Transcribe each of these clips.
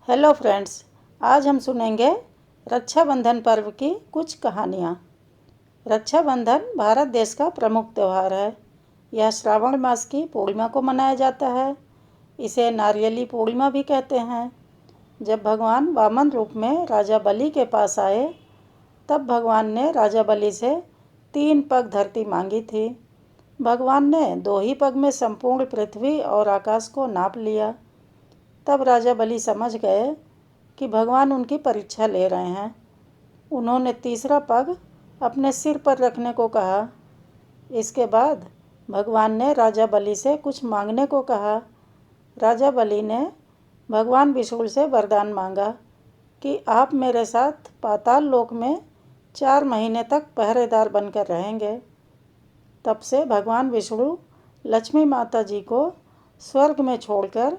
Hello friends, आज हम सुनेंगे रक्षाबंधन पर्व की कुछ कहानियाँ। रक्षाबंधन भारत देश का प्रमुख त्यौहार है। यह श्रावण मास की पूर्णिमा को मनाया जाता है। इसे नारियली पूर्णिमा भी कहते हैं। जब भगवान वामन रूप में राजा बलि के पास आए, तब भगवान ने राजा बलि से 3 पग धरती मांगी थी। भगवान ने 2 ही पग में संपूर्ण पृथ्वी और आकाश को नाप लिया। तब राजा बलि समझ गए कि भगवान उनकी परीक्षा ले रहे हैं। उन्होंने तीसरा पग अपने सिर पर रखने को कहा। इसके बाद भगवान ने राजा बलि से कुछ मांगने को कहा। राजा बलि ने भगवान विष्णु से वरदान मांगा कि आप मेरे साथ पाताल लोक में 4 महीने तक पहरेदार बनकर रहेंगे। तब से भगवान विष्णु लक्ष्मी माता जी को स्वर्ग में छोड़कर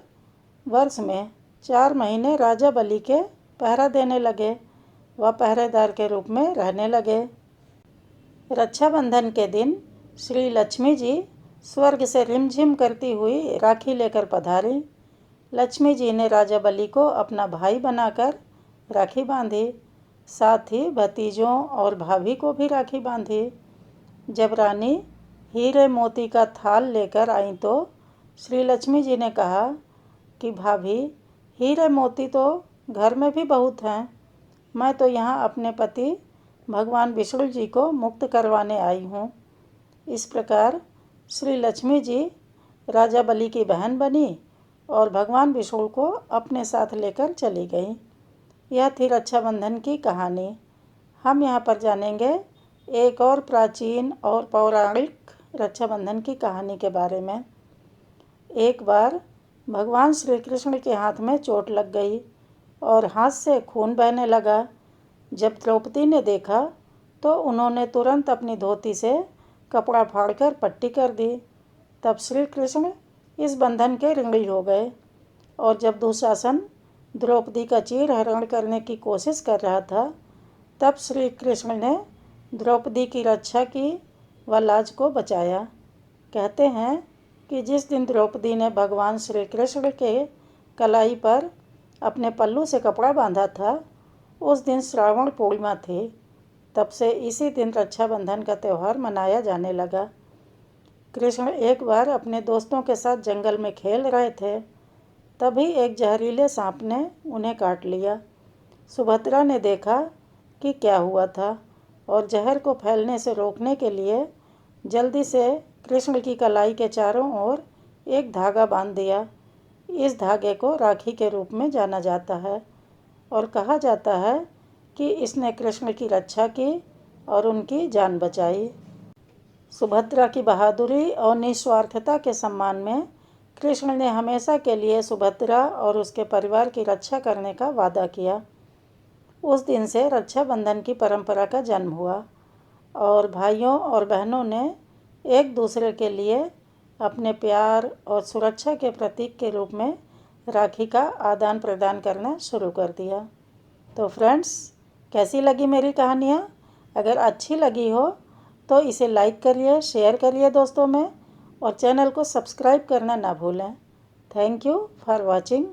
वर्ष में 4 महीने राजा बलि के पहरा देने लगे व पहरेदार के रूप में रहने लगे। रक्षाबंधन के दिन श्री लक्ष्मी जी स्वर्ग से रिमझिम करती हुई राखी लेकर पधारी। लक्ष्मी जी ने राजा बलि को अपना भाई बनाकर राखी बांधी। साथ ही भतीजों और भाभी को भी राखी बांधी। जब रानी हीरे मोती का थाल लेकर आई तो श्री लक्ष्मी जी ने कहा कि भाभी, हीरे मोती तो घर में भी बहुत हैं। मैं तो यहाँ अपने पति भगवान विष्णु जी को मुक्त करवाने आई हूँ। इस प्रकार श्री लक्ष्मी जी राजा बलि की बहन बनी और भगवान विष्णु को अपने साथ लेकर चली गई। यह थी रक्षाबंधन की कहानी। हम यहाँ पर जानेंगे एक और प्राचीन और पौराणिक रक्षाबंधन की कहानी के बारे में। एक बार भगवान श्री कृष्ण के हाथ में चोट लग गई और हाथ से खून बहने लगा। जब द्रौपदी ने देखा तो उन्होंने तुरंत अपनी धोती से कपड़ा फाड़कर पट्टी कर दी। तब श्री कृष्ण इस बंधन के ऋणी हो गए और जब दुशासन द्रौपदी का चीरहरण करने की कोशिश कर रहा था, तब श्री कृष्ण ने द्रौपदी की रक्षा की व लाज को बचाया। कहते हैं कि जिस दिन द्रौपदी ने भगवान श्री कृष्ण के कलाई पर अपने पल्लू से कपड़ा बांधा था, उस दिन श्रावण पूर्णिमा थी। तब से इसी दिन रक्षाबंधन का त्यौहार मनाया जाने लगा। कृष्ण एक बार अपने दोस्तों के साथ जंगल में खेल रहे थे, तभी एक जहरीले सांप ने उन्हें काट लिया। सुभद्रा ने देखा कि क्या हुआ था और जहर को फैलने से रोकने के लिए जल्दी से कृष्ण की कलाई के चारों ओर एक धागा बांध दिया। इस धागे को राखी के रूप में जाना जाता है और कहा जाता है कि इसने कृष्ण की रक्षा की और उनकी जान बचाई। सुभद्रा की बहादुरी और निस्वार्थता के सम्मान में कृष्ण ने हमेशा के लिए सुभद्रा और उसके परिवार की रक्षा करने का वादा किया। उस दिन से रक्षाबंधन की परंपरा का जन्म हुआ और भाइयों और बहनों ने एक दूसरे के लिए अपने प्यार और सुरक्षा के प्रतीक के रूप में राखी का आदान प्रदान करना शुरू कर दिया। तो फ्रेंड्स, कैसी लगी मेरी कहानियाँ? अगर अच्छी लगी हो तो इसे लाइक करिए, शेयर करिए दोस्तों में और चैनल को सब्सक्राइब करना ना भूलें। Thank you for watching.